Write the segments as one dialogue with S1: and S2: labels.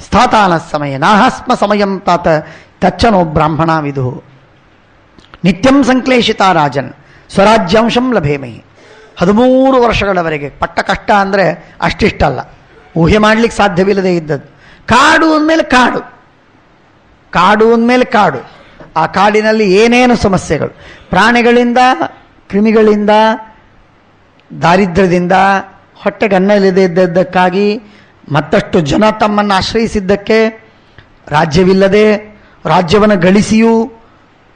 S1: ಸ್ಥಾತಾನ ಸಮಯ ನಾಹಸ್ಮ ಸಮಯಂ ತಾತ ತಚ್ಚನೋ ಬ್ರಾಹ್ಮಣ ವಿದು ನಿತ್ಯಂ ಸಂಕ್ಲೇಶಿತ ರಾಜನ್ ಸ್ವರಾಜ್ಯಾಂಶಂ ಲಭೇಮಹಿ. 13 ವರ್ಷಗಳವರೆಗೆ ಪಟ್ಟ ಕಷ್ಟ ಅಂದರೆ ಅಷ್ಟಿಷ್ಟಲ್ಲ, ಊಹೆ ಮಾಡಲಿಕ್ಕೆ ಸಾಧ್ಯವಿಲ್ಲದೆ ಇದ್ದದ್ದು. ಕಾಡು ಅಂದಮೇಲೆ ಕಾಡು, ಕಾಡು ಅಂದಮೇಲೆ ಕಾಡು. ಆ ಕಾಡಿನಲ್ಲಿ ಏನೇನು ಸಮಸ್ಯೆಗಳು, ಪ್ರಾಣಿಗಳಿಂದ, ಕ್ರಿಮಿಗಳಿಂದ, ದಾರಿದ್ರ್ಯದಿಂದ, ಹೊಟ್ಟೆಗೆ ಅನ್ನ ಇಲ್ಲದೆ ಇದ್ದದ್ದಕ್ಕಾಗಿ, ಮತ್ತಷ್ಟು ಜನ ತಮ್ಮನ್ನು ಆಶ್ರಯಿಸಿದ್ದಕ್ಕೆ, ರಾಜ್ಯವಿಲ್ಲದೆ ರಾಜ್ಯವನ್ನು ಗಳಿಸಿಯೂ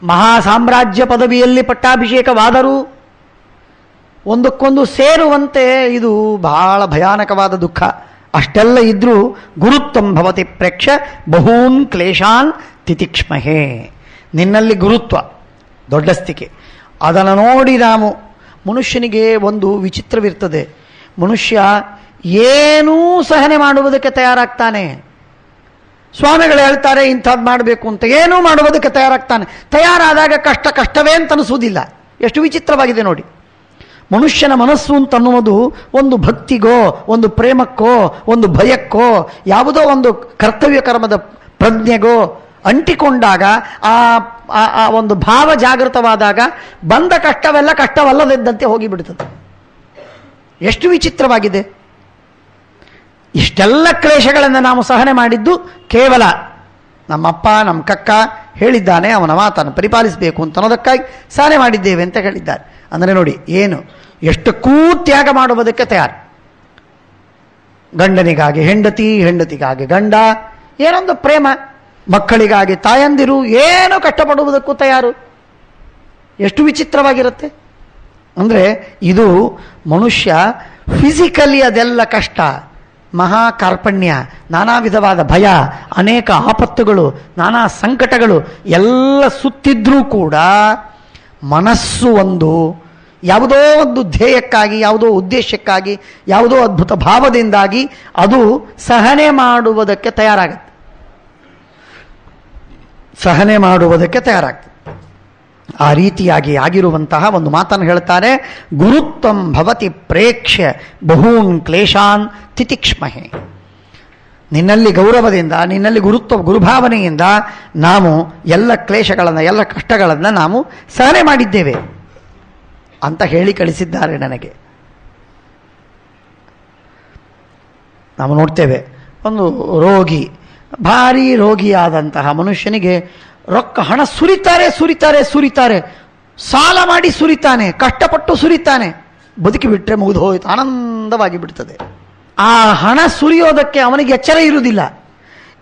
S1: ಮಹಾ ಸಾಮ್ರಾಜ್ಯ ಪದವಿಯಲ್ಲಿ ಪಟ್ಟಾಭಿಷೇಕವಾದರೂ ಒಂದಕ್ಕೊಂದು ಸೇರುವಂತೆ ಇದು ಬಹಳ ಭಯಾನಕವಾದ ದುಃಖ. ಅಷ್ಟೆಲ್ಲ ಇದ್ರೂ ಗುರುತ್ವಂ ಭವತಿ ಪ್ರೇಕ್ಷ ಬಹೂನ್ ಕ್ಲೇಶಾನ್ ತಿತಿಕ್ಷ್ಮಹೇ. ನಿನ್ನಲ್ಲಿ ಗುರುತ್ವ, ದೊಡ್ಡಸ್ತಿಕೆ, ಅದನ್ನು ನೋಡಿ ನಾವು, ಮನುಷ್ಯನಿಗೆ ಒಂದು ವಿಚಿತ್ರವಿರ್ತದೆ, ಮನುಷ್ಯ ಏನೂ ಸಹನೆ ಮಾಡುವುದಕ್ಕೆ ತಯಾರಾಗ್ತಾನೆ. ಸ್ವಾಮಿಗಳು ಹೇಳ್ತಾರೆ ಇಂಥದ್ದು ಮಾಡಬೇಕು ಅಂತ, ಏನೂ ಮಾಡುವುದಕ್ಕೆ ತಯಾರಾಗ್ತಾನೆ. ತಯಾರಾದಾಗ ಕಷ್ಟವೇ ಅಂತ ಅನಿಸುವುದಿಲ್ಲ. ಎಷ್ಟು ವಿಚಿತ್ರವಾಗಿದೆ ನೋಡಿ. ಮನುಷ್ಯನ ಮನಸ್ಸು ಅಂತನ್ನುವುದು ಒಂದು ಭಕ್ತಿಗೋ, ಒಂದು ಪ್ರೇಮಕ್ಕೋ, ಒಂದು ಭಯಕ್ಕೋ, ಯಾವುದೋ ಒಂದು ಕರ್ತವ್ಯ ಕರ್ಮದ ಪ್ರಜ್ಞೆಗೋ ಅಂಟಿಕೊಂಡಾಗ, ಆ ಒಂದು ಭಾವ ಜಾಗೃತವಾದಾಗ ಬಂದ ಕಷ್ಟವೆಲ್ಲ ಕಷ್ಟವಲ್ಲದಿದ್ದಂತೆ ಹೋಗಿಬಿಡ್ತದೆ. ಎಷ್ಟು ವಿಚಿತ್ರವಾಗಿದೆ. ಇಷ್ಟೆಲ್ಲ ಕ್ಲೇಶಗಳನ್ನು ನಾವು ಸಹನೆ ಮಾಡಿದ್ದು ಕೇವಲ ನಮ್ಮಪ್ಪ ನಮ್ಮ ಕಕ್ಕ ಹೇಳಿದ್ದಾನೆ, ಅವನ ಮಾತನ್ನು ಪರಿಪಾಲಿಸಬೇಕು ಅಂತ ಅನ್ನೋದಕ್ಕಾಗಿ ಸಹನೆ ಮಾಡಿದ್ದೇವೆ ಅಂತ ಹೇಳಿದ್ದಾರೆ. ಅಂದರೆ ನೋಡಿ, ಏನು ಎಷ್ಟಕ್ಕೂ ತ್ಯಾಗ ಮಾಡುವುದಕ್ಕೆ ತಯಾರು. ಗಂಡನಿಗಾಗಿ ಹೆಂಡತಿ, ಹೆಂಡತಿಗಾಗಿ ಗಂಡ, ಏನೊಂದು ಪ್ರೇಮ, ಮಕ್ಕಳಿಗಾಗಿ ತಾಯಂದಿರು, ಏನೋ ಕಷ್ಟಪಡುವುದಕ್ಕೂ ತಯಾರು. ಎಷ್ಟು ವಿಚಿತ್ರವಾಗಿರುತ್ತೆ ಅಂದರೆ, ಇದು ಮನುಷ್ಯ ಫಿಸಿಕಲಿ ಅದೆಲ್ಲ ಕಷ್ಟ, ಮಹಾ ಕಾರ್ಪಣ್ಯ, ನಾನಾ ವಿಧವಾದ ಭಯ, ಅನೇಕ ಆಪತ್ತುಗಳು, ನಾನಾ ಸಂಕಟಗಳು ಎಲ್ಲ ಸುತ್ತಿದ್ರೂ ಕೂಡ ಮನಸ್ಸು ಒಂದು ಯಾವುದೋ ಒಂದು ಧ್ಯೇಯಕ್ಕಾಗಿ, ಯಾವುದೋ ಉದ್ದೇಶಕ್ಕಾಗಿ, ಯಾವುದೋ ಅದ್ಭುತ ಭಾವದಿಂದಾಗಿ ಅದು ಸಹನೆ ಮಾಡುವುದಕ್ಕೆ ತಯಾರಾಗುತ್ತೆ. ಸಹನೆ ಮಾಡುವುದಕ್ಕೆ ತಯಾರಾಗ್ತದೆ. ಆ ರೀತಿಯಾಗಿ ಆಗಿರುವಂತಹ ಒಂದು ಮಾತನ್ನು ಹೇಳ್ತಾರೆ, ಗುರುತ್ವಂ ಭವತಿ ಪ್ರೇಕ್ಷ್ಯ ಬಹೂನ್ ಕ್ಲೇಶಾನ್ ತಿತಿಕ್ಷ್ಮಹೆ. ನಿನ್ನಲ್ಲಿ ಗೌರವದಿಂದ, ನಿನ್ನಲ್ಲಿ ಗುರುಭಾವನೆಯಿಂದ ನಾವು ಎಲ್ಲ ಕ್ಲೇಶಗಳನ್ನು, ಎಲ್ಲ ಕಷ್ಟಗಳನ್ನು ನಾವು ಸಹನೆ ಮಾಡಿದ್ದೇವೆ ಅಂತ ಹೇಳಿ ಕಳಿಸಿದ್ದಾರೆ ನನಗೆ. ನಾವು ನೋಡ್ತೇವೆ, ಒಂದು ರೋಗಿ, ಭಾರೀ ರೋಗಿಯಾದಂತಹ ಮನುಷ್ಯನಿಗೆ ರೊಕ್ಕ, ಹಣ ಸುರಿತಾರೆ, ಸಾಲ ಮಾಡಿ ಸುರಿತಾನೆ, ಕಷ್ಟಪಟ್ಟು ಸುರಿತಾನೆ, ಬದುಕಿ ಬಿಟ್ಟರೆ ಮುಗಿದು ಹೋಯಿತು, ಆನಂದವಾಗಿ ಬಿಡ್ತದೆ. ಆ ಹಣ ಸುರಿಯೋದಕ್ಕೆ ಅವನಿಗೆ ಎಚ್ಚರ ಇರುವುದಿಲ್ಲ.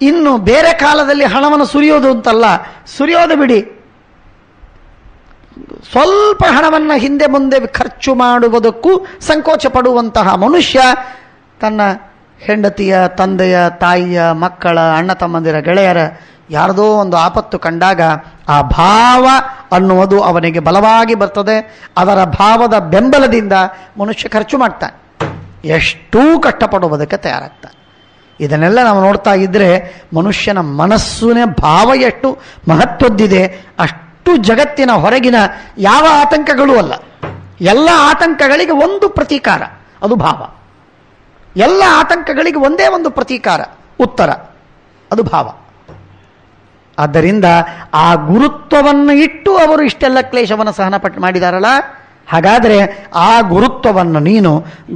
S1: ಇನ್ನು ಬೇರೆ ಕಾಲದಲ್ಲಿ ಹಣವನ್ನು ಸುರಿಯೋದು ಅಂತಲ್ಲ, ಸುರಿಯೋದು ಬಿಡಿ, ಸ್ವಲ್ಪ ಹಣವನ್ನು ಹಿಂದೆ ಮುಂದೆ ಖರ್ಚು ಮಾಡುವುದಕ್ಕೂ ಸಂಕೋಚ ಪಡುವಂತಹ ಮನುಷ್ಯ ತನ್ನ ಹೆಂಡತಿಯ, ತಂದೆಯ, ತಾಯಿಯ, ಮಕ್ಕಳ, ಅಣ್ಣ ತಮ್ಮಂದಿರ, ಗೆಳೆಯರ ಯಾರದೋ ಒಂದು ಆಪತ್ತು ಕಂಡಾಗ ಆ ಭಾವ ಅನ್ನುವುದು ಅವನಿಗೆ ಬಲವಾಗಿ ಬರ್ತದೆ. ಅದರ ಭಾವದ ಬೆಂಬಲದಿಂದ ಮನುಷ್ಯ ಖರ್ಚು ಮಾಡ್ತಾನೆ, ಎಷ್ಟೂ ಕಷ್ಟಪಡುವುದಕ್ಕೆ ತಯಾರಾಗ್ತಾನೆ. ಇದನ್ನೆಲ್ಲ ನಾವು ನೋಡ್ತಾ ಇದ್ದರೆ ಮನುಷ್ಯನ ಮನಸ್ಸಿನ ಭಾವ ಎಷ್ಟು ಮಹತ್ವದ್ದಿದೆ, ಅಷ್ಟು ಜಗತ್ತಿನ ಹೊರಗಿನ ಯಾವ ಆತಂಕಗಳೂ ಅಲ್ಲ. ಎಲ್ಲ ಆತಂಕಗಳಿಗೆ ಒಂದು ಪ್ರತೀಕಾರ, ಅದು ಭಾವ. ಎಲ್ಲ ಆತಂಕಗಳಿಗೆ ಒಂದೇ ಒಂದು ಪ್ರತೀಕಾರ, ಉತ್ತರ, ಅದು ಭಾವ. ಆದ್ದರಿಂದ ಆ ಗುರುತ್ವವನ್ನು ಇಟ್ಟು ಅವರು ಇಷ್ಟೆಲ್ಲ ಕ್ಲೇಶವನ್ನು ಸಹನಪಟ್ಟು ಮಾಡಿದಾರಲ್ಲ, ಹಾಗಾದರೆ ಆ ಗುರುತ್ವವನ್ನು ನೀನು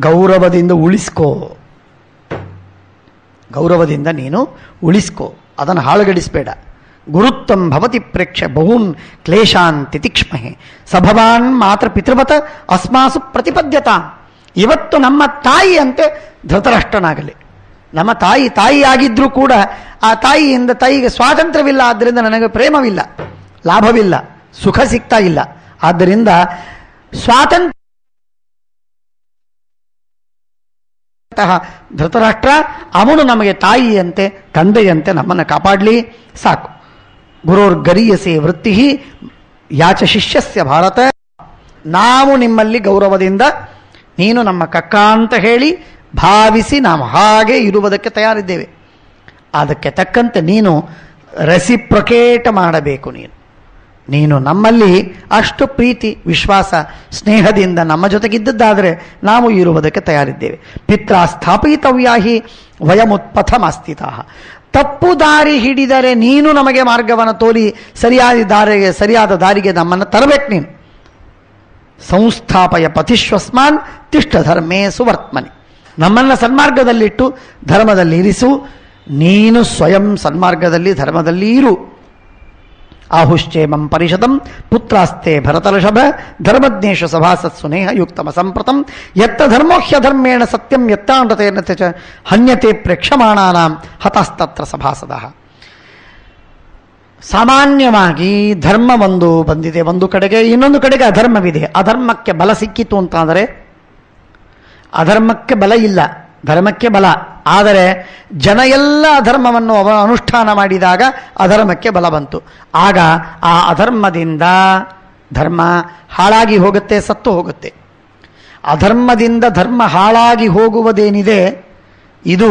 S1: ಗೌರವದಿಂದ ಉಳಿಸ್ಕೋ, ಗೌರವದಿಂದ ನೀನು ಉಳಿಸ್ಕೋ, ಅದನ್ನು ಹಾಳುಗಡಿಸಬೇಡ. ಗುರುತ್ವಂ ಭವತಿ ಪ್ರೇಕ್ಷ ಬಹೂನ್ ಕ್ಲೇಶಾನ್ ತಿತಿಕ್ಷ್ಮಹೆ ಸಭವಾನ್ ಮಾತ್ರ ಪಿತೃವತ ಅಸ್ಮಾಸು ಪ್ರತಿಪದ್ಯತ. ಇವತ್ತು ನಮ್ಮ ತಾಯಿಯಂತೆ ಧೃತರಾಷ್ಟ್ರನಾಗಲಿ, ನಮ್ಮ ತಾಯಿ ಆಗಿದ್ರೂ ಕೂಡ ಆ ತಾಯಿಗೆ ಸ್ವಾತಂತ್ರ್ಯವಿಲ್ಲ, ಆದ್ದರಿಂದ ನನಗೆ ಪ್ರೇಮವಿಲ್ಲ, ಲಾಭವಿಲ್ಲ, ಸುಖ ಸಿಗ್ತಾ ಇಲ್ಲ. ಆದ್ದರಿಂದ ಸ್ವಾತಂತ್ರ್ಯ ಧೃತರಾಷ್ಟ್ರ ಅವನು ನಮಗೆ ತಾಯಿಯಂತೆ, ತಂದೆಯಂತೆ ನಮ್ಮನ್ನು ಕಾಪಾಡಲಿ, ಸಾಕು. ಗುರೋರ್ಗರೀಯಸೆ ವೃತ್ತಿ ಯಾಚ ಶಿಷ್ಯಸ್ಯ ಭಾರತ. ನಾವು ನಿಮ್ಮಲ್ಲಿ ಗೌರವದಿಂದ ನೀನು ನಮ್ಮ ಕಕ್ಕ ಅಂತ ಹೇಳಿ ಭಾವಿಸಿ ನಾವು ಹಾಗೆ ಇರುವುದಕ್ಕೆ ತಯಾರಿದ್ದೇವೆ. ಅದಕ್ಕೆ ತಕ್ಕಂತೆ ನೀನು ರೆಸಿಪ್ರೊಕೇಟ್ ಮಾಡಬೇಕು. ನೀನು ನೀನು ನಮ್ಮಲ್ಲಿ ಅಷ್ಟು ಪ್ರೀತಿ ವಿಶ್ವಾಸ ಸ್ನೇಹದಿಂದ ನಮ್ಮ ಜೊತೆಗಿದ್ದದ್ದಾದರೆ ನಾವು ಇರುವುದಕ್ಕೆ ತಯಾರಿದ್ದೇವೆ. ಪಿತ್ರ ಸ್ಥಾಪಿತವ್ಯಾಹಿ ವಯಮುತ್ಪಥಮಸ್ಥಿತಃ. ತಪ್ಪು ದಾರಿ ಹಿಡಿದರೆ ನೀನು ನಮಗೆ ಮಾರ್ಗವನ್ನು ತೋರಿ ಸರಿಯಾದ ದಾರಿಗೆ ನಮ್ಮನ್ನು ತರಬೇಕು. ನೀನು ಸಂಸ್ಥಾಪಯ ಪತಿಶ್ವಸ್ಮಾನ್ ತಿಷ್ಠ ಧರ್ಮೇ ಸುವರ್ತ್ಮನಿ. ನಮ್ಮನ್ನು ಸನ್ಮಾರ್ಗದಲ್ಲಿಟ್ಟು ಧರ್ಮದಲ್ಲಿ ಇರಿಸು. ನೀನು ಸ್ವಯಂ ಸನ್ಮಾರ್ಗದಲ್ಲಿ ಧರ್ಮದಲ್ಲಿ ಇರು. ಆಹುಶ್ಚೇಮಂ ಪರಿಷದಂ ಪುತ್ರಾಸ್ತೆ ಭರತರ್ಷಭ ಧರ್ಮಜ್ಞೇಶ ಸಭಾಸತ್ಸು ನೇಹ ಯುಕ್ತಮ ಸಂಪ್ರತಂ ಯತ್ತ ಧರ್ಮೋಹ್ಯಧರ್ಮೇಣ ಸತ್ಯಂ ಯತ್ತಾಂಡತೇನ ಚ ಹನ್ಯತೆ ಪ್ರೇಕ್ಷಮಾಣಾನಾಂ ಹತಸ್ತತ್ರ ಸಭಾಸದಃ. ಸಾಮಾನ್ಯವಾಗಿ ಧರ್ಮ ಒಂದು ಬಂದಿದೆ ಒಂದು ಕಡೆಗೆ, ಇನ್ನೊಂದು ಕಡೆಗೆ ಅಧರ್ಮವಿದೆ. ಅಧರ್ಮಕ್ಕೆ ಬಲ ಸಿಕ್ಕಿತು ಅಂತಾದರೆ, ಅಧರ್ಮಕ್ಕೆ ಬಲ ಇಲ್ಲ, ಧರ್ಮಕ್ಕೆ ಬಲ. ಆದರೆ ಜನ ಎಲ್ಲ ಅಧರ್ಮವನ್ನು ಅನುಷ್ಠಾನ ಮಾಡಿದಾಗ ಅಧರ್ಮಕ್ಕೆ ಬಲ ಬಂತು. ಆಗ ಆ ಅಧರ್ಮದಿಂದ ಧರ್ಮ ಹಾಳಾಗಿ ಹೋಗುತ್ತೆ, ಸತ್ತು ಹೋಗುತ್ತೆ. ಅಧರ್ಮದಿಂದ ಧರ್ಮ ಹಾಳಾಗಿ ಹೋಗುವುದೇನಿದೆ ಇದು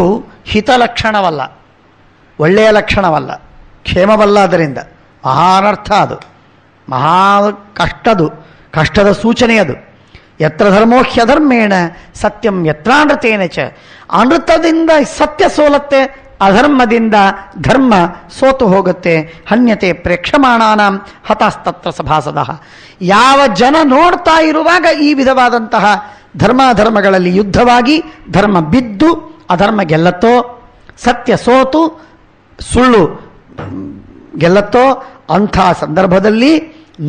S1: ಹಿತಲಕ್ಷಣವಲ್ಲ, ಒಳ್ಳೆಯ ಲಕ್ಷಣವಲ್ಲ, ಕ್ಷೇಮವಲ್ಲ. ಅದರಿಂದ ಮಹಾನರ್ಥ, ಅದು ಮಹಾ ಕಷ್ಟದ ಸೂಚನೆ ಅದು. ಯತ್ರ ಧರ್ಮೋಹ್ಯಧರ್ಮೇಣ ಸತ್ಯಂ ಯತ್ರಾನೃತೇನ ಚ. ಅನೃತದಿಂದ ಸತ್ಯ ಸೋಲತ್ತೆ, ಅಧರ್ಮದಿಂದ ಧರ್ಮ ಸೋತು ಹೋಗುತ್ತೆ. ಹನ್ಯತೆ ಪ್ರೇಕ್ಷಮಾಣಾನಾಂ ಹತಾಸ್ತತ್ರ ಸಭಾಸದಃ. ಯಾವ ಜನ ನೋಡ್ತಾ ಇರುವಾಗ ಈ ವಿಧವಾದಂತಹ ಧರ್ಮಾಧರ್ಮಗಳಲ್ಲಿ ಯುದ್ಧವಾಗಿ ಧರ್ಮ ಬಿದ್ದು ಅಧರ್ಮ ಗೆಲ್ಲತ್ತೋ, ಸತ್ಯ ಸೋತು ಸುಳ್ಳು ಗೆಲ್ಲತ್ತೋ, ಅಂಥ ಸಂದರ್ಭದಲ್ಲಿ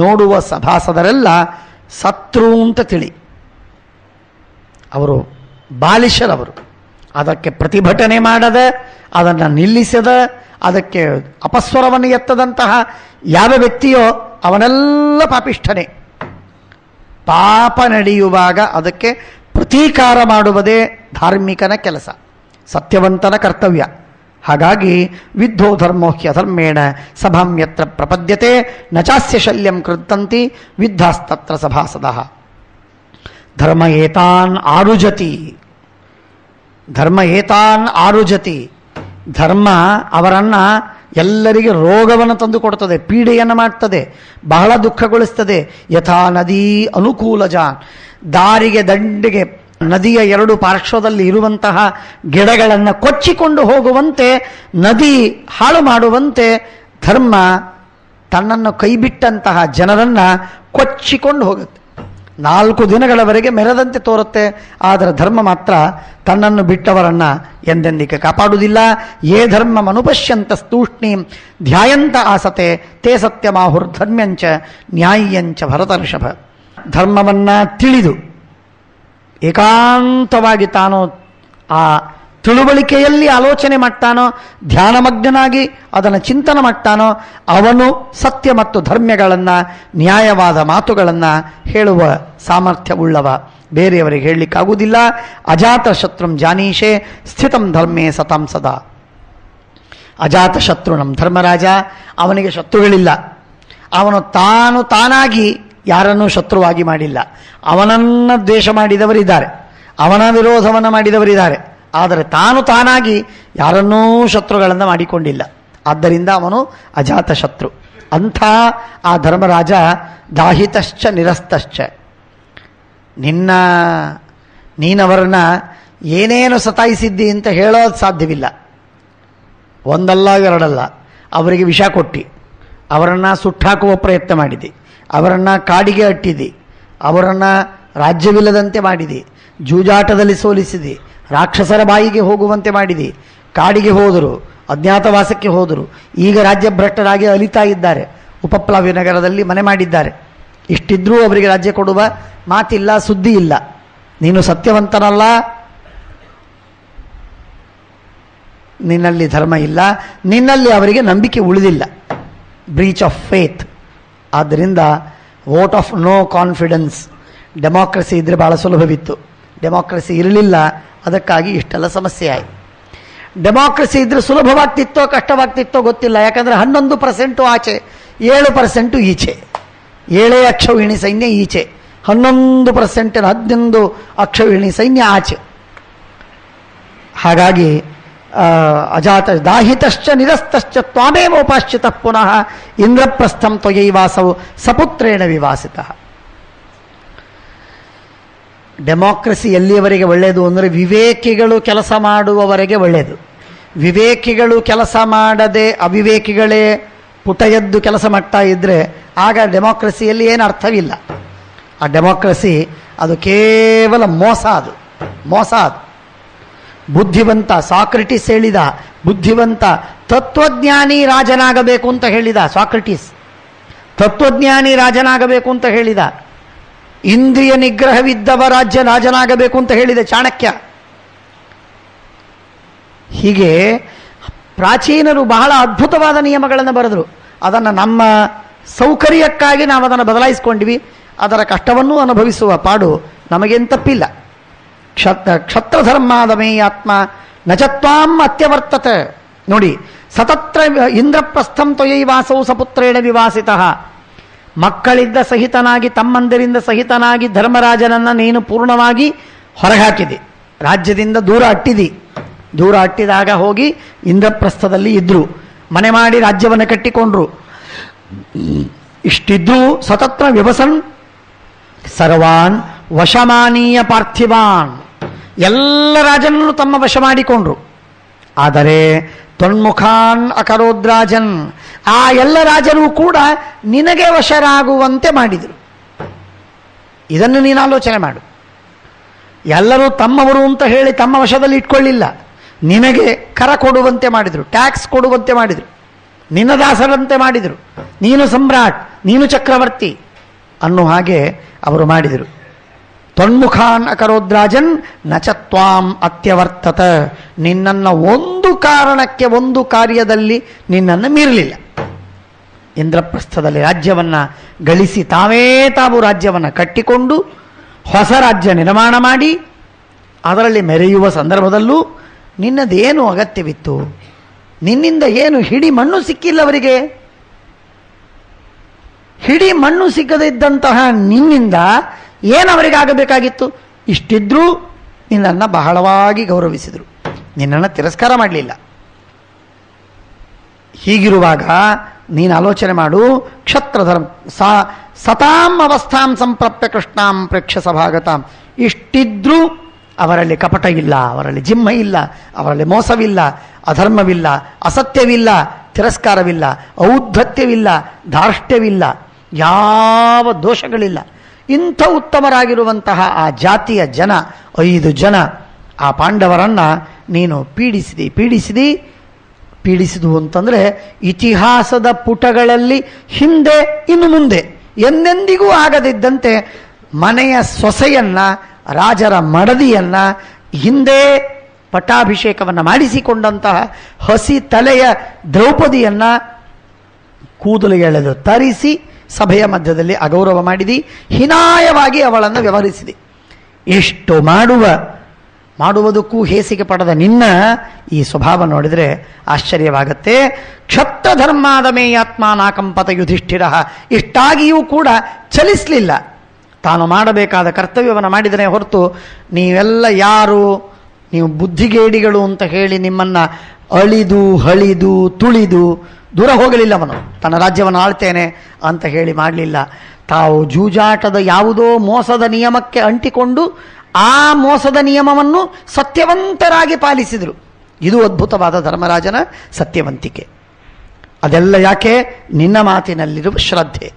S1: ನೋಡುವ ಸಭಾಸದರೆಲ್ಲ ಸತ್ರು ಅಂತ ತಿಳಿ. ಅವರು ಬಾಲಿಶರವರು. ಅದಕ್ಕೆ ಪ್ರತಿಭಟನೆ ಮಾಡದ, ಅದನ್ನು ನಿಲ್ಲಿಸದ, ಅದಕ್ಕೆ ಅಪಸ್ವರವನ್ನು ಎತ್ತದಂತಹ ಯಾವ ವ್ಯಕ್ತಿಯೋ ಅವನೆಲ್ಲ ಪಾಪಿಷ್ಠನೇ. ಪಾಪ ನಡೆಯುವಾಗ ಅದಕ್ಕೆ ಪ್ರತೀಕಾರ ಮಾಡುವುದೇ ಧಾರ್ಮಿಕನ ಕೆಲಸ, ಸತ್ಯವಂತನ ಕರ್ತವ್ಯ. ಹಾಗಾಗಿ ವಿದ್ಧೋ ಧರ್ಮೋಹ್ಯಧರ್ಮೇಣ ಸಭಾಂ ಯತ್ರ ಪ್ರಪದ್ಯತೆ ನ ಚಾಸ್ಯ ಶಲ್ಯಂ ಕೃತ್ತಂತಿ ವಿದ್ಧಾಸ್ತತ್ರ ಸಭಾಸದಃ. ಧರ್ಮ ಏತಾನ್ ಆರುಜತಿ, ಧರ್ಮ ಏತಾನ್ ಆರುಜತಿ. ಧರ್ಮ ಅವರನ್ನು ಎಲ್ಲರಿಗೆ ರೋಗವನ್ನು ತಂದು ಕೊಡ್ತದೆ, ಪೀಡೆಯನ್ನು ಮಾಡ್ತದೆ, ಬಹಳ ದುಃಖಗೊಳಿಸ್ತದೆ. ಯಥಾ ನದಿ ಅನುಕೂಲಜಾನ್. ದಾರಿಗೆ ದಂಡಿಗೆ ನದಿಯ ಎರಡು ಪಾರ್ಶ್ವದಲ್ಲಿ ಇರುವಂತಹ ಗಿಡಗಳನ್ನು ಕೊಚ್ಚಿಕೊಂಡು ಹೋಗುವಂತೆ, ನದಿ ಹಾಳು ಮಾಡುವಂತೆ ಧರ್ಮ ತನ್ನನ್ನು ಕೈಬಿಟ್ಟಂತಹ ಜನರನ್ನು ಕೊಚ್ಚಿಕೊಂಡು ಹೋಗುತ್ತೆ. 4 ದಿನಗಳವರೆಗೆ ಮೆರೆದಂತೆ ತೋರುತ್ತೆ. ಆದರೆ ಧರ್ಮ ಮಾತ್ರ ತನ್ನನ್ನು ಬಿಟ್ಟವರನ್ನು ಎಂದೆಂದಿಗೆ ಕಾಪಾಡುವುದಿಲ್ಲ. ಯೇ ಧರ್ಮ ಮನುಪಶ್ಯಂತ ಸ್ತೂಷ್ಣೀಂ ಧ್ಯಾಯಂತ ಆಸತೆ ತೇ ಸತ್ಯಮಾಹುರ್ಧರ್ಮ್ಯಂಚ ನ್ಯಾಯ್ಯಂಚ ಭರತರ್ಷಭ. ಧರ್ಮವನ್ನು ತಿಳಿದು ಏಕಾಂತವಾಗಿ ತಾನು ಆ ತಿಳುವಳಿಕೆಯಲ್ಲಿ ಆಲೋಚನೆ ಮಾಡ್ತಾನೋ, ಧ್ಯಾನಮಗ್ನಾಗಿ ಅದನ್ನು ಚಿಂತನೆ ಮಾಡ್ತಾನೋ, ಅವನು ಸತ್ಯ ಮತ್ತು ಧರ್ಮ್ಯಗಳನ್ನು, ನ್ಯಾಯವಾದ ಮಾತುಗಳನ್ನು ಹೇಳುವ ಸಾಮರ್ಥ್ಯವುಳ್ಳವ. ಬೇರೆಯವರಿಗೆ ಹೇಳಲಿಕ್ಕಾಗುವುದಿಲ್ಲ. ಅಜಾತ ಶತ್ರುಂ ಜಾನೀಶೆ ಸ್ಥಿತಂ ಧರ್ಮೇ ಸತಾಂ ಸದಾ. ಅಜಾತ ಶತ್ರು ನಮ್ಮ ಧರ್ಮರಾಜ, ಅವನಿಗೆ ಶತ್ರುಗಳಿಲ್ಲ. ಅವನು ತಾನಾಗಿ ಯಾರನ್ನೂ ಶತ್ರುವಾಗಿ ಮಾಡಿಲ್ಲ. ಅವನನ್ನು ದ್ವೇಷ ಮಾಡಿದವರಿದ್ದಾರೆ, ಅವನ ವಿರೋಧವನ್ನು ಮಾಡಿದವರಿದ್ದಾರೆ. ಆದರೆ ತಾನಾಗಿ ಯಾರನ್ನೂ ಶತ್ರುಗಳನ್ನು ಮಾಡಿಕೊಂಡಿಲ್ಲ. ಆದ್ದರಿಂದ ಅವನು ಅಜಾತ ಶತ್ರು. ಅಂಥ ಆ ಧರ್ಮರಾಜ ದಾಹಿತಶ್ಚ ನಿರಸ್ತಶ್ಚ. ನೀನವರನ್ನ ಏನೇನು ಸತಾಯಿಸಿದ್ದಿ ಅಂತ ಹೇಳೋದು ಸಾಧ್ಯವಿಲ್ಲ. ಒಂದಲ್ಲ ಎರಡಲ್ಲ, ಅವರಿಗೆ ವಿಷ ಕೊಟ್ಟು ಅವರನ್ನು ಸುಟ್ಟಾಕುವ ಪ್ರಯತ್ನ ಮಾಡಿದೆ, ಅವರನ್ನು ಕಾಡಿಗೆ ಅಟ್ಟಿದೆ, ಅವರನ್ನು ರಾಜ್ಯವಿಲ್ಲದಂತೆ ಮಾಡಿದೆ, ಜೂಜಾಟದಲ್ಲಿ ಸೋಲಿಸಿದೆ, ರಾಕ್ಷಸರ ಬಾಯಿಗೆ ಹೋಗುವಂತೆ ಮಾಡಿದೆ, ಕಾಡಿಗೆ ಹೋದರು, ಅಜ್ಞಾತವಾಸಕ್ಕೆ ಹೋದರು. ಈಗ ರಾಜ್ಯಭ್ರಷ್ಟರಾಗಿ ಅಲಿತಾ ಇದ್ದಾರೆ. ಉಪಪ್ಲವ್ಯ ನಗರದಲ್ಲಿ ಮನೆ ಮಾಡಿದ್ದಾರೆ. ಇಷ್ಟಿದ್ರೂ ಅವರಿಗೆ ರಾಜ್ಯ ಕೊಡುವ ಮಾತಿಲ್ಲ, ಸುದ್ದಿ ಇಲ್ಲ. ನೀನು ಸತ್ಯವಂತನಲ್ಲ, ನಿನ್ನಲ್ಲಿ ಧರ್ಮ ಇಲ್ಲ, ನಿನ್ನಲ್ಲಿ ಅವರಿಗೆ ನಂಬಿಕೆ ಉಳಿದಿಲ್ಲ. Breach of faith. ಆದ್ದರಿಂದ vote of no confidence. Democracy ಇದ್ದರೆ ಭಾಳ ಸುಲಭವಿತ್ತು. ಡೆಮಾಕ್ರಸಿ ಇರಲಿಲ್ಲ, ಅದಕ್ಕಾಗಿ ಇಷ್ಟೆಲ್ಲ ಸಮಸ್ಯೆ ಆಯಿತು. ಡೆಮಾಕ್ರಸಿ ಇದ್ದರೆ ಸುಲಭವಾಗ್ತಿತ್ತೋ ಕಷ್ಟವಾಗ್ತಿತ್ತೋ ಗೊತ್ತಿಲ್ಲ. ಯಾಕಂದರೆ 11% ಆಚೆ, 7% ಈಚೆ. 7 ಅಕ್ಷೌಹಿಣಿ ಸೈನ್ಯ ಈಚೆ, 11% 11 ಅಕ್ಷೌಹಿಣಿ ಸೈನ್ಯ ಆಚೆ. ಹಾಗಾಗಿ ಅಜಾತ ದಾಹಿತಶ್ಚ ನಿರಸ್ತಶ್ಚ ತ್ವಾಮೇವೋಪಾಶ್ಚಿತ ಪುನಃ ಇಂದ್ರಪ್ರಸ್ಥಂ ತ್ವಯೈವಾಸವು ಸಪುತ್ರೇಣ ವಿವಾಸಿತ. ಡೆಮಾಕ್ರಸಿ ಎಲ್ಲಿಯವರೆಗೆ ಒಳ್ಳೆಯದು ಅಂದರೆ ವಿವೇಕಿಗಳು ಕೆಲಸ ಮಾಡುವವರೆಗೆ ಒಳ್ಳೆಯದು. ವಿವೇಕಿಗಳು ಕೆಲಸ ಮಾಡದೆ ಅವಿವೇಕಿಗಳೇ ಪುಟ ಎದ್ದು ಕೆಲಸ ಮಾಡ್ತಾ ಇದ್ದರೆ ಆಗ ಡೆಮಾಕ್ರಸಿಯಲ್ಲಿ ಏನು ಅರ್ಥವಿಲ್ಲ. ಆ ಡೆಮಾಕ್ರಸಿ ಅದು ಕೇವಲ ಮೋಸ. ಅದು ಬುದ್ಧಿವಂತ ಸಾಕ್ರೆಟಿಸ್ ಹೇಳಿದ, ಬುದ್ಧಿವಂತ ತತ್ವಜ್ಞಾನಿ ರಾಜನಾಗಬೇಕು ಅಂತ ಹೇಳಿದ ಸಾಕ್ರೆಟಿಸ್. ತತ್ವಜ್ಞಾನಿ ರಾಜನಾಗಬೇಕು ಅಂತ ಹೇಳಿದ. ಇಂದ್ರಿಯ ನಿಗ್ರಹವಿದ್ದವ ರಾಜನಾಗಬೇಕು ಅಂತ ಹೇಳಿದೆ ಚಾಣಕ್ಯ. ಹೀಗೆ ಪ್ರಾಚೀನರು ಬಹಳ ಅದ್ಭುತವಾದ ನಿಯಮಗಳನ್ನು ಬರೆದರು. ಅದನ್ನು ನಮ್ಮ ಸೌಕರ್ಯಕ್ಕಾಗಿ ನಾವು ಅದನ್ನು ಬದಲಾಯಿಸ್ಕೊಂಡ್ವಿ. ಅದರ ಕಷ್ಟವನ್ನೂ ಅನುಭವಿಸುವ ಪಾಡು ನಮಗೇನು ತಪ್ಪಿಲ್ಲ. ಕ್ಷತ್ರಧರ್ಮಾದಮೇಯಾತ್ಮ ನಚತ್ವಾಂ ಅತ್ಯವರ್ತತೆ. ನೋಡಿ, ಸತತ್ರ ಇಂದ್ರಪ್ರಸ್ಥಂ ತ್ವಯೈವಾಸೌ ಸಪುತ್ರೇಣ ವಿವಾಸಿತಃ. ಮಕ್ಕಳಿದ್ದ ಸಹಿತನಾಗಿ, ತಮ್ಮಂದಿರಿಂದ ಸಹಿತನಾಗಿ ಧರ್ಮರಾಜನನ್ನು ನೀನು ಪೂರ್ಣವಾಗಿ ಹೊರಹಾಕಿದೆ, ರಾಜ್ಯದಿಂದ ದೂರ ಅಟ್ಟಿದಿ. ದೂರ ಅಟ್ಟಿದಾಗ ಹೋಗಿ ಇಂದ್ರಪ್ರಸ್ಥದಲ್ಲಿ ಇದ್ರು, ಮನೆ ಮಾಡಿ ರಾಜ್ಯವನ್ನು ಕಟ್ಟಿಕೊಂಡ್ರು. ಇಷ್ಟಿದ್ರೂ ಸತತ್ರ ವ್ಯವಸನ್ ಸರ್ವಾನ್ ವಶಮಾನೀಯ ಪಾರ್ಥಿವಾನ್, ಎಲ್ಲ ರಾಜನನ್ನು ತಮ್ಮ ವಶ ಮಾಡಿಕೊಂಡ್ರು. ಆದರೆ ತೊನ್ಮುಖಾನ್ ಅಕರೋದ್ರಾಜನ್, ಆ ಎಲ್ಲ ರಾಜರು ಕೂಡ ನಿನಗೆ ವಶರಾಗುವಂತೆ ಮಾಡಿದರು. ಇದನ್ನು ನೀನು ಆಲೋಚನೆ ಮಾಡು. ಎಲ್ಲರೂ ತಮ್ಮವರು ಅಂತ ಹೇಳಿ ತಮ್ಮ ವಶದಲ್ಲಿ ಇಟ್ಕೊಳ್ಳಿಲ್ಲ, ನಿನಗೆ ಕರ ಕೊಡುವಂತೆ ಮಾಡಿದರು, ಟ್ಯಾಕ್ಸ್ ಕೊಡುವಂತೆ ಮಾಡಿದರು, ನಿನ್ನ ದಾಸರಂತೆ ಮಾಡಿದರು. ನೀನು ಸಮ್ರಾಟ್, ನೀನು ಚಕ್ರವರ್ತಿ ಅನ್ನೋ ಹಾಗೆ ಅವರು ಮಾಡಿದರು. ತೊನ್ಮುಖಾನ್ ಅಕರೋದ್ರಾಜನ್ ನಚತ್ವಾಂ ಅತ್ಯವರ್ತತ, ನಿನ್ನನ್ನು ಒಂದು ಕಾರಣಕ್ಕೆ ಒಂದು ಕಾರ್ಯದಲ್ಲಿ ನಿನ್ನನ್ನು ಮೀರಲಿಲ್ಲ. ಇಂದ್ರಪ್ರಸ್ಥದಲ್ಲಿ ರಾಜ್ಯವನ್ನು ಗಳಿಸಿ ತಾವು ರಾಜ್ಯವನ್ನು ಕಟ್ಟಿಕೊಂಡು ಹೊಸ ರಾಜ್ಯ ನಿರ್ಮಾಣ ಮಾಡಿ ಅದರಲ್ಲಿ ಮೆರೆಯುವ ಸಂದರ್ಭದಲ್ಲೂ ನಿನ್ನದೇನು ಅಗತ್ಯವಿತ್ತು? ನಿನ್ನಿಂದ ಏನು ಹಿಡಿ ಮಣ್ಣು ಸಿಕ್ಕಿಲ್ಲ ಅವರಿಗೆ. ಹಿಡಿ ಮಣ್ಣು ಸಿಕ್ಕದಿದ್ದಂತಹ ನಿನ್ನಿಂದ ಏನು ಅವರಿಗಾಗಬೇಕಾಗಿತ್ತು? ಇಷ್ಟಿದ್ರೂ ನಿನ್ನನ್ನು ಬಹಳವಾಗಿ ಗೌರವಿಸಿದರು, ನಿನ್ನನ್ನು ತಿರಸ್ಕಾರ ಮಾಡಲಿಲ್ಲ. ಹೀಗಿರುವಾಗ ನೀನು ಆಲೋಚನೆ ಮಾಡು. ಕ್ಷತ್ರಧರ್ಮ ಸತಾಂ ಅವಸ್ಥಾಂ ಸಂಪ್ರಾಪ್ಯ ಕೃಷ್ಣಾಂ ಪ್ರೇಕ್ಷ ಸಭಾಗತಾಂ. ಇಷ್ಟಿದ್ರೂ ಅವರಲ್ಲಿ ಕಪಟ ಇಲ್ಲ, ಅವರಲ್ಲಿ ಜಿಮ್ಮ ಇಲ್ಲ, ಅವರಲ್ಲಿ ಮೋಸವಿಲ್ಲ, ಅಧರ್ಮವಿಲ್ಲ, ಅಸತ್ಯವಿಲ್ಲ, ತಿರಸ್ಕಾರವಿಲ್ಲ, ಔದ್ಧತ್ಯವಿಲ್ಲ, ಧಾರ್ಷ್ಟ್ಯವಿಲ್ಲ, ಯಾವ ದೋಷಗಳಿಲ್ಲ. ಇಂಥ ಉತ್ತಮರಾಗಿರುವಂತಹ ಆ ಜಾತಿಯ ಜನ 5 ಜನ ಆ ಪಾಂಡವರನ್ನು ನೀನು ಪೀಡಿಸಿದು ಅಂತಂದರೆ ಇತಿಹಾಸದ ಪುಟಗಳಲ್ಲಿ ಹಿಂದೆ ಇನ್ನು ಮುಂದೆ ಎಂದೆಂದಿಗೂ ಆಗದಿದ್ದಂತೆ ಮನೆಯ ಸೊಸೆಯನ್ನ, ರಾಜರ ಮಡದಿಯನ್ನ, ಹಿಂದೆ ಪಟ್ಟಾಭಿಷೇಕವನ್ನು ಮಾಡಿಸಿಕೊಂಡಂತಹ ಹಸಿ ತಲೆಯ ದ್ರೌಪದಿಯನ್ನ ಕೂದಲು ಎಳೆದು ತರಿಸಿ ಸಭೆಯ ಮಧ್ಯದಲ್ಲಿ ಅಗೌರವ ಮಾಡಿದಿ, ಹೀನಾಯವಾಗಿ ಅವಳನ್ನು ವ್ಯವಹರಿಸಿದೆ. ಎಷ್ಟು ಮಾಡುವುದಕ್ಕೂ ಹೇಸಿಗೆ ಪಡೆದ ನಿನ್ನ ಈ ಸ್ವಭಾವ ನೋಡಿದರೆ ಆಶ್ಚರ್ಯವಾಗತ್ತೆ. ಕ್ಷತ್ರಧರ್ಮಾದಮೇಯಾತ್ಮ ನಾಕಂಪತ ಯುಧಿಷ್ಠಿರ. ಇಷ್ಟಾಗಿಯೂ ಕೂಡ ಚಲಿಸಲಿಲ್ಲ. ತಾನು ಮಾಡಬೇಕಾದ ಕರ್ತವ್ಯವನ್ನು ಮಾಡಿದನೇ ಹೊರತು ನೀವೆಲ್ಲ ಯಾರು, ನೀವು ಬುದ್ಧಿಗೇಡಿಗಳು ಅಂತ ಹೇಳಿ ನಿಮ್ಮನ್ನು ಅಳಿದು ಹಳಿದು ತುಳಿದು ದೂರ ಹೋಗಲಿಲ್ಲ. ಅವನು ತನ್ನ ರಾಜ್ಯವನ್ನು ಆಳ್ತೇನೆ ಅಂತ ಹೇಳಿ ಮಾಡಲಿಲ್ಲ. ತಾವು ಜೂಜಾಟದ ಯಾವುದೋ ಮೋಸದ ನಿಯಮಕ್ಕೆ ಅಂಟಿಕೊಂಡು ಆ ಮೋಸದ ನಿಯಮವನ್ನು ಸತ್ಯವಂತರಾಗಿ ಪಾಲಿಸಿದರು. ಇದು ಅದ್ಭುತವಾದ ಧರ್ಮರಾಜನ ಸತ್ಯವಂತಿಕೆ. ಅದೆಲ್ಲ ಯಾಕೆ? ನಿನ್ನ ಮಾತಿನಲ್ಲಿರುವ ಶ್ರದ್ಧೆ.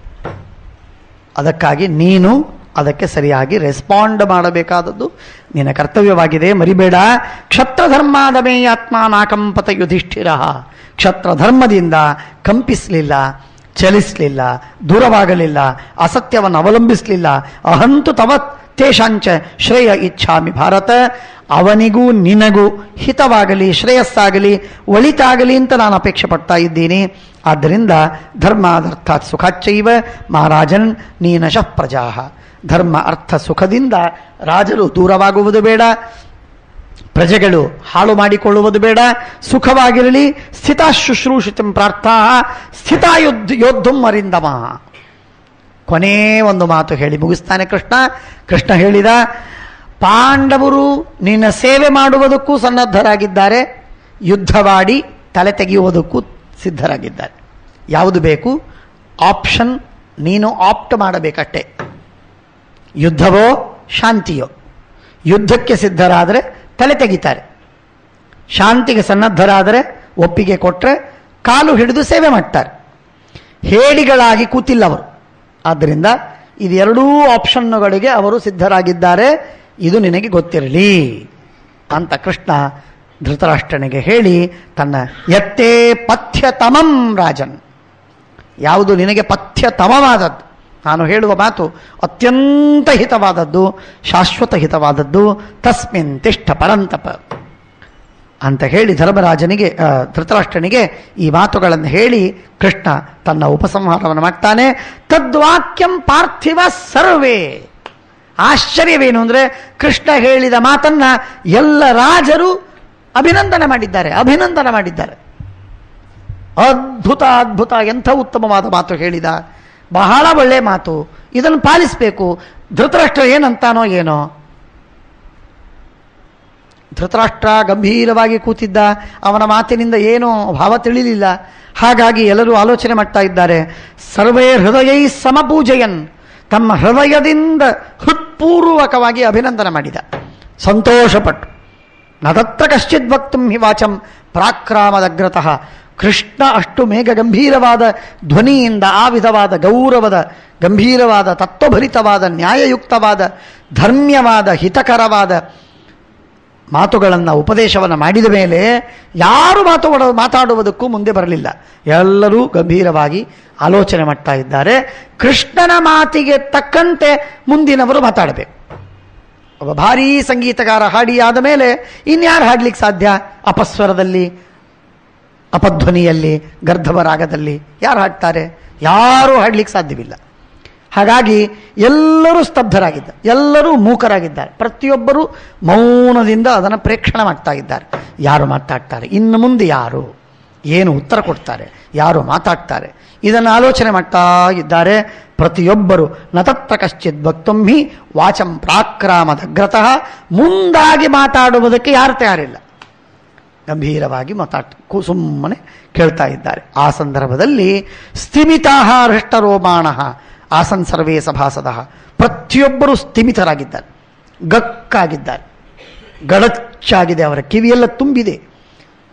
S1: ಅದಕ್ಕಾಗಿ ನೀನು ಅದಕ್ಕೆ ಸರಿಯಾಗಿ ರೆಸ್ಪಾಂಡ್ ಮಾಡಬೇಕಾದದ್ದು ನಿನ್ನ ಕರ್ತವ್ಯವಾಗಿದೆ, ಮರಿಬೇಡ. ಕ್ಷತ್ರಧರ್ಮಾದಮೇಯಾತ್ಮ ನಾಕಂಪತ ಯುಧಿಷ್ಠಿರ. ಕ್ಷತ್ರಧರ್ಮದಿಂದ ಕಂಪಿಸಲಿಲ್ಲ, ಚಲಿಸಲಿಲ್ಲ, ದೂರವಾಗಲಿಲ್ಲ, ಅಸತ್ಯವನ್ನು ಅವಲಂಬಿಸಲಿಲ್ಲ. ಅಹಂತು ತವ ತೇಷಾಂಚ ಶ್ರೇಯ ಇಚ್ಛಾಮಿ ಭಾರತ. ಅವನಿಗೂ ನಿನಗೂ ಹಿತವಾಗಲಿ, ಶ್ರೇಯಸ್ಸಾಗಲಿ, ಒಳಿತಾಗಲಿ ಅಂತ ನಾನು ಅಪೇಕ್ಷೆ ಪಡ್ತಾ ಇದ್ದೀನಿ. ಆದ್ದರಿಂದ ಧರ್ಮಾದರ್ಥಾತ್ ಸುಖಾಚ್ಚೈವ ಮಹಾರಾಜನ್ ನೀನಶಃ ಪ್ರಜಾ. ಧರ್ಮ ಅರ್ಥ ಸುಖದಿಂದ ರಾಜರು ದೂರವಾಗುವುದು ಬೇಡ, ಪ್ರಜೆಗಳು ಹಾಳು ಮಾಡಿಕೊಳ್ಳುವುದು ಬೇಡ, ಸುಖವಾಗಿರಲಿ. ಸ್ಥಿತ ಶುಶ್ರೂಷಿತಂ ಪ್ರಾರ್ಥಾ ಸ್ಥಿತ ಯೋದ್ಧುಂ ಅರಿಂದಮ. ಕೊನೇ ಒಂದು ಮಾತು ಹೇಳಿ ಮುಗಿಸ್ತಾನೆ ಕೃಷ್ಣ. ಕೃಷ್ಣ ಹೇಳಿದ, ಪಾಂಡವರು ನಿನ್ನ ಸೇವೆ ಮಾಡುವುದಕ್ಕೂ ಸನ್ನದ್ಧರಾಗಿದ್ದಾರೆ, ಯುದ್ಧವಾಡಿ ತಲೆ ತೆಗೆಯುವುದಕ್ಕೂ ಸಿದ್ಧರಾಗಿದ್ದಾರೆ. ಯಾವುದು ಬೇಕು? ಆಪ್ಷನ್ ನೀನು ಆಪ್ಟ್ ಮಾಡಬೇಕಷ್ಟೆ. ಯುದ್ಧವೋ ಶಾಂತಿಯೋ. ಯುದ್ಧಕ್ಕೆ ಸಿದ್ಧರಾದರೆ ತಲೆ ತೆಗಿತಾರೆ, ಶಾಂತಿಗೆ ಸನ್ನದ್ಧರಾದರೆ ಒಪ್ಪಿಗೆ ಕೊಟ್ಟರೆ ಕಾಲು ಹಿಡಿದು ಸೇವೆ ಮಾಡ್ತಾರೆ. ಹೇಡಿಗಳಾಗಿ ಕೂತಿಲ್ಲ ಅವರು. ಆದ್ದರಿಂದ ಇದೆರಡೂ ಆಪ್ಷನ್ನುಗಳಿಗೆ ಅವರು ಸಿದ್ಧರಾಗಿದ್ದಾರೆ, ಇದು ನಿನಗೆ ಗೊತ್ತಿರಲಿ ಅಂತ ಕೃಷ್ಣ ಧೃತರಾಷ್ಟ್ರನಿಗೆ ಹೇಳಿ ತನ್ನ ಯತ್ತೇ ಪಥ್ಯತಮಂ ರಾಜನ್, ಯಾವುದು ನಿನಗೆ ಪಥ್ಯತಮವಾದದ್ದು, ನಾನು ಹೇಳುವ ಮಾತು ಅತ್ಯಂತ ಹಿತವಾದದ್ದು, ಶಾಶ್ವತ ಹಿತವಾದದ್ದು, ತಸ್ಮಿನ್ ತಿಷ್ಠ ಪರಂತಪ ಅಂತ ಹೇಳಿ ಧರ್ಮರಾಜನಿಗೆ ಧೃತರಾಷ್ಟ್ರನಿಗೆ ಈ ಮಾತುಗಳನ್ನು ಹೇಳಿ ಕೃಷ್ಣ ತನ್ನ ಉಪಸಂಹಾರವನ್ನು ಮಾಡ್ತಾನೆ. ತದ್ವಾಕ್ಯಂ ಪಾರ್ಥಿವ ಸರ್ವೇ. ಆಶ್ಚರ್ಯವೇನು ಅಂದರೆ ಕೃಷ್ಣ ಹೇಳಿದ ಮಾತನ್ನ ಎಲ್ಲ ರಾಜರು ಅಭಿನಂದನೆ ಮಾಡಿದ್ದಾರೆ. ಅದ್ಭುತ ಅದ್ಭುತ, ಎಂಥ ಉತ್ತಮವಾದ ಮಾತು ಹೇಳಿದ, ಬಹಳ ಒಳ್ಳೆ ಮಾತು, ಇದನ್ನು ಪಾಲಿಸಬೇಕು. ಧೃತರಾಷ್ಟ್ರ ಏನಂತಾನೋ ಏನೋ. ಧೃತರಾಷ್ಟ್ರ ಗಂಭೀರವಾಗಿ ಕೂತಿದ್ದ, ಅವನ ಮಾತಿನಿಂದ ಏನೋ ಭಾವ ತಿಳಿಲಿಲ್ಲ. ಹಾಗಾಗಿ ಎಲ್ಲರೂ ಆಲೋಚನೆ ಮಾಡ್ತಾ ಇದ್ದಾರೆ. ಸರ್ವೇ ಹೃದಯೈ ಸಮಪೂಜಯನ್, ತಮ್ಮ ಹೃದಯದಿಂದ ಹೃತ್ಪೂರ್ವಕವಾಗಿ ಅಭಿನಂದನೆ ಮಾಡಿದ, ಸಂತೋಷಪಟ್ಟು. ನತತ್ರ ಕಶ್ಚಿತ್ ವಕ್ತುಂ ಹಿ ವಾಚಂ ಪ್ರಾಕ್ರಾಮದಗ್ರತಃ. ಕೃಷ್ಣ ಅಷ್ಟು ಮೇಘ ಗಂಭೀರವಾದ ಧ್ವನಿಯಿಂದ ಆ ವಿಧವಾದ ಗೌರವದ ಗಂಭೀರವಾದ ತತ್ವಭರಿತವಾದ ನ್ಯಾಯಯುಕ್ತವಾದ ಧರ್ಮ್ಯವಾದ ಹಿತಕರವಾದ ಮಾತುಗಳನ್ನು ಉಪದೇಶವನ್ನು ಮಾಡಿದ ಮೇಲೆ ಯಾರು ಮಾತಾಡುವುದಕ್ಕೂ ಮುಂದೆ ಬರಲಿಲ್ಲ. ಎಲ್ಲರೂ ಗಂಭೀರವಾಗಿ ಆಲೋಚನೆ ಮಾಡ್ತಾ ಇದ್ದಾರೆ. ಕೃಷ್ಣನ ಮಾತಿಗೆ ತಕ್ಕಂತೆ ಮುಂದಿನವರು ಮಾತಾಡಬೇಕು. ಒಬ್ಬ ಭಾರೀ ಸಂಗೀತಗಾರ ಹಾಡಿ ಆದ ಮೇಲೆ ಇನ್ಯಾರು ಹಾಡ್ಲಿಕ್ಕೆ ಸಾಧ್ಯ? ಅಪಸ್ವರದಲ್ಲಿ, ಅಪಧ್ವನಿಯಲ್ಲಿ, ಗರ್ಧವ ರಾಗದಲ್ಲಿ ಯಾರು ಹಾಡ್ತಾರೆ? ಯಾರೂ ಹಾಡ್ಲಿಕ್ಕೆ ಸಾಧ್ಯವಿಲ್ಲ. ಹಾಗಾಗಿ ಎಲ್ಲರೂ ಸ್ತಬ್ಧರಾಗಿದ್ದಾರೆ, ಎಲ್ಲರೂ ಮೂಕರಾಗಿದ್ದಾರೆ. ಪ್ರತಿಯೊಬ್ಬರೂ ಮೌನದಿಂದ ಅದನ್ನು ಪ್ರೇಕ್ಷಣೆ ಮಾಡ್ತಾ ಇದ್ದಾರೆ. ಯಾರು ಮಾತಾಡ್ತಾರೆ, ಇನ್ನು ಮುಂದೆ ಯಾರು ಏನು ಉತ್ತರ ಕೊಡ್ತಾರೆ, ಯಾರು ಮಾತಾಡ್ತಾರೆ, ಇದನ್ನು ಆಲೋಚನೆ ಮಾಡ್ತಾ ಇದ್ದಾರೆ ಪ್ರತಿಯೊಬ್ಬರು. ನತತ್ರ ಕಶ್ಚಿತ್ ವಕ್ತುಂ ಹಿ ವಾಚಂ ಪ್ರಾಕ್ರಾಮದಗ್ರತಃ. ಮುಂದಾಗಿ ಮಾತಾಡುವುದಕ್ಕೆ ಯಾರು ತಯಾರಿಲ್ಲ, ಗಂಭೀರವಾಗಿ ಸುಮ್ಮನೆ ಕೇಳ್ತಾ ಇದ್ದಾರೆ. ಆ ಸಂದರ್ಭದಲ್ಲಿ ಸ್ಥಿಮಿತಾಹ ಹೃಷ್ಟರೋಮಾಣಃ ಆಸನ್ ಸರ್ವೇ ಸಭಾಸದಃ. ಪ್ರತಿಯೊಬ್ಬರೂ ಸ್ಥಿಮಿತರಾಗಿದ್ದಾರೆ, ಗಕ್ಕಾಗಿದ್ದಾರೆ, ಗಡಚ್ಚಾಗಿದೆ. ಅವರ ಕಿವಿಯೆಲ್ಲ ತುಂಬಿದೆ,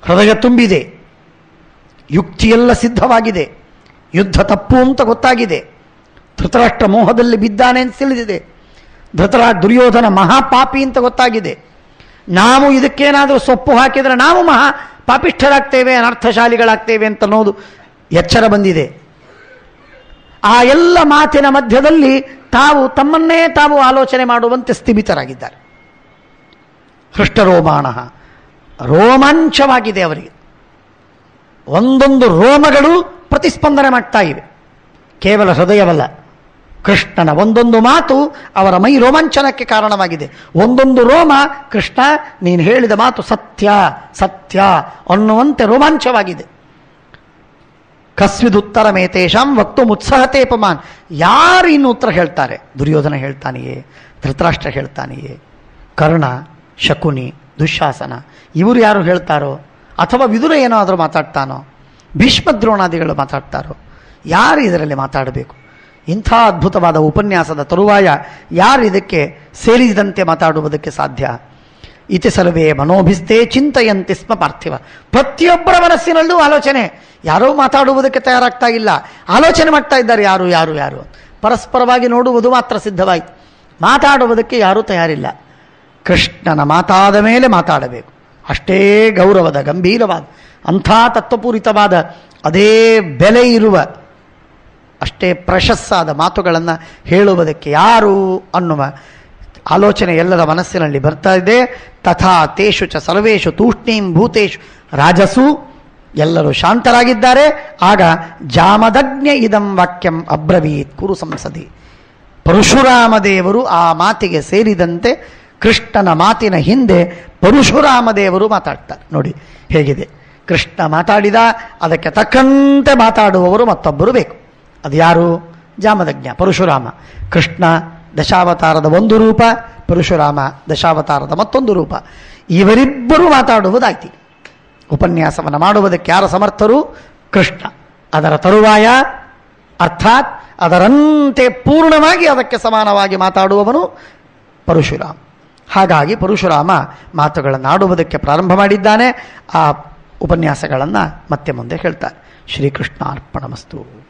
S1: ಹೃದಯ ತುಂಬಿದೆ, ಯುಕ್ತಿಯೆಲ್ಲ ಸಿದ್ಧವಾಗಿದೆ, ಯುದ್ಧ ತಪ್ಪು ಅಂತ ಗೊತ್ತಾಗಿದೆ. ಧೃತರಾಷ್ಟ್ರ ಮೋಹದಲ್ಲಿ ಬಿದ್ದಾನೆ ಅಂತ ತಿಳಿದಿದೆ. ದುರ್ಯೋಧನ ಮಹಾಪಾಪಿ ಅಂತ ಗೊತ್ತಾಗಿದೆ. ನಾವು ಇದಕ್ಕೇನಾದರೂ ಸೊಪ್ಪು ಹಾಕಿದರೆ ನಾವು ಮಹಾ ಪಾಪಿಷ್ಠರಾಗ್ತೇವೆ, ಅನರ್ಥಶಾಲಿಗಳಾಗ್ತೇವೆ ಅಂತ ಅನ್ನೋದು ಎಚ್ಚರ ಬಂದಿದೆ. ಆ ಎಲ್ಲ ಮಾತಿನ ಮಧ್ಯದಲ್ಲಿ ತಮ್ಮನ್ನೇ ತಾವು ಆಲೋಚನೆ ಮಾಡುವಂತೆ ಸ್ಥಿಮಿತರಾಗಿದ್ದಾರೆ. ಹೃಷ್ಟರೋಮಾಣ, ರೋಮಾಂಚವಾಗಿದೆ ಅವರಿಗೆ. ಒಂದೊಂದು ರೋಮಗಳು ಪ್ರತಿಸ್ಪಂದನೆ ಮಾಡ್ತಾ ಇವೆ, ಕೇವಲ ಹೃದಯವಲ್ಲ. ಕೃಷ್ಣನ ಒಂದೊಂದು ಮಾತು ಅವರ ಮೈ ರೋಮಾಂಚನಕ್ಕೆ ಕಾರಣವಾಗಿದೆ. ಒಂದೊಂದು ರೋಮ ಕೃಷ್ಣ ನೀನು ಹೇಳಿದ ಮಾತು ಸತ್ಯ ಸತ್ಯ ಅನ್ನುವಂತೆ ರೋಮಾಂಚವಾಗಿದೆ. ಕಸ್ವಿದುತ್ತರ ಮೇತೇಶಾಂ ವಕ್ತು ಮುತ್ಸಾಹತೆ ಪಮಾನ್. ಯಾರು ಇನ್ನು ಉತ್ತರ ಹೇಳ್ತಾರೆ? ದುರ್ಯೋಧನ ಹೇಳ್ತಾನೆಯೇ, ಧೃತರಾಷ್ಟ್ರ ಹೇಳ್ತಾನೆಯೇ, ಕರ್ಣ, ಶಕುನಿ, ದುಶ್ಯಾಸನ ಇವರು ಯಾರು ಹೇಳ್ತಾರೋ, ಅಥವಾ ವಿದುರ ಏನಾದರೂ ಮಾತಾಡ್ತಾನೋ, ಭೀಷ್ಮದ್ರೋಣಾದಿಗಳು ಮಾತಾಡ್ತಾರೋ, ಯಾರು ಇದರಲ್ಲಿ ಮಾತಾಡಬೇಕು? ಇಂಥ ಅದ್ಭುತವಾದ ಉಪನ್ಯಾಸದ ತರುವಾಯ ಯಾರು ಇದಕ್ಕೆ ಸೇರಿದಂತೆ ಮಾತಾಡುವುದಕ್ಕೆ ಸಾಧ್ಯ? ಇತಿ ಸರ್ವೇ ಮನೋಭಿಸ್ತೇ ಚಿಂತೆಯಂತಿ ಸ್ಮ ಪಾರ್ಥಿವ. ಪ್ರತಿಯೊಬ್ಬರ ಮನಸ್ಸಿನಲ್ಲೂ ಆಲೋಚನೆ. ಯಾರೋ ಮಾತಾಡುವುದಕ್ಕೆ ತಯಾರಾಗ್ತಾ ಇಲ್ಲ, ಆಲೋಚನೆ ಮಾಡ್ತಾ ಇದ್ದಾರೆ ಯಾರು ಯಾರು ಯಾರು. ಪರಸ್ಪರವಾಗಿ ನೋಡುವುದು ಮಾತ್ರ ಸಿದ್ಧವಾಯಿತು, ಮಾತಾಡುವುದಕ್ಕೆ ಯಾರೂ ತಯಾರಿಲ್ಲ. ಕೃಷ್ಣನ ಮಾತಾದ ಮೇಲೆ ಮಾತಾಡಬೇಕು. ಅಷ್ಟೇ ಗೌರವದ ಗಂಭೀರವಾದ ಅಂಥ ತತ್ವಪೂರಿತವಾದ ಅದೇ ಬೆಲೆ ಇರುವ ಅಷ್ಟೇ ಪ್ರಶಸ್ಸಾದ ಮಾತುಗಳನ್ನು ಹೇಳುವುದಕ್ಕೆ ಯಾರು ಅನ್ನುವ ಆಲೋಚನೆ ಎಲ್ಲರ ಮನಸ್ಸಿನಲ್ಲಿ ಬರ್ತಾ ಇದೆ. ತಥಾ ತೇಷು ಚ ಸರ್ವೇಷು ತೂಷ್ಣೀಂ ಭೂತೇಶು ರಾಜಸು. ಎಲ್ಲರೂ ಶಾಂತರಾಗಿದ್ದಾರೆ. ಆಗ ಜಾಮದಗ್ನ್ಯ ಇದಂ ವಾಕ್ಯಂ ಅಬ್ರವೀತ್ ಕುರು ಸಂಸದಿ. ಪರಶುರಾಮ ದೇವರು ಆ ಮಾತಿಗೆ ಸೇರಿದಂತೆ ಕೃಷ್ಣನ ಮಾತಿನ ಹಿಂದೆ ಪರಶುರಾಮ ದೇವರು ಮಾತಾಡ್ತಾರೆ. ನೋಡಿ ಹೇಗಿದೆ, ಕೃಷ್ಣ ಮಾತಾಡಿದ, ಅದಕ್ಕೆ ತಕ್ಕಂತೆ ಮಾತಾಡುವವರು ಮತ್ತೊಬ್ಬರು ಬೇಕು. ಅದು ಯಾರು? ಜಾಮದಗ್ನ್ಯ, ಪರಶುರಾಮ. ಕೃಷ್ಣ ದಶಾವತಾರದ ಒಂದು ರೂಪ, ಪರಶುರಾಮ ದಶಾವತಾರದ ಮತ್ತೊಂದು ರೂಪ. ಇವರಿಬ್ಬರು ಮಾತಾಡುವುದಾಯ್ತು. ಉಪನ್ಯಾಸವನ್ನು ಮಾಡುವುದಕ್ಕೆ ಯಾರು ಸಮರ್ಥರು? ಕೃಷ್ಣ. ಅದರ ತರುವಾಯ ಅರ್ಥಾತ್ ಅದರಂತೆ ಪೂರ್ಣವಾಗಿ ಅದಕ್ಕೆ ಸಮಾನವಾಗಿ ಮಾತಾಡುವವನು ಪರಶುರಾಮ. ಹಾಗಾಗಿ ಪರಶುರಾಮ ಮಾತುಗಳನ್ನು ಆಡುವುದಕ್ಕೆ ಪ್ರಾರಂಭ ಮಾಡಿದ್ದಾನೆ. ಆ ಉಪನ್ಯಾಸಗಳನ್ನು ಮತ್ತೆ ಮುಂದೆ ಹೇಳ್ತಾರೆ. ಶ್ರೀಕೃಷ್ಣಾರ್ಪಣಮಸ್ತು.